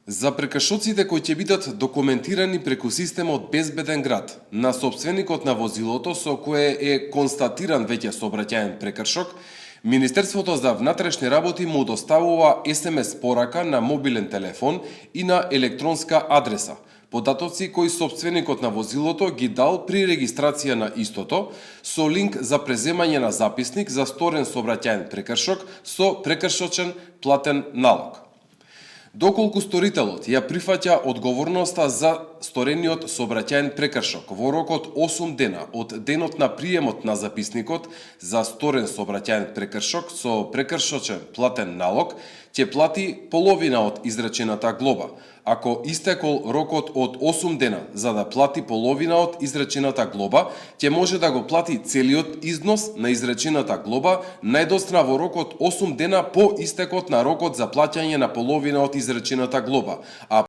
За прекршоците кои ќе бидат документирани преку системот Безбеден град на сопственикот на возилото со кое е констатиран веќе сообраќаен прекршок, Министерството за внатрешни работи му доставува SMS порака на мобилен телефон и на електронска адреса, податоци кои сопственикот на возилото ги дал при регистрација на истото, со линк за преземање на записник за сторен сообраќаен прекршок со прекршочен платен налог. Доколку сторителот ја прифаќа одговорноста за сторениот сообраќаен прекршок во рокот 8 дена од денот на приемот на записникот за сторен сообраќаен прекршок со прекршочен платен налог, ќе плати половина од изречената глоба. Ако истекол рокот од 8 дена за да плати половина од изречената глоба, ќе може да го плати целиот износ на изречената глоба најдосна во рокот 8 дена по истекот на рокот за плаќање на половина од изречената глоба, а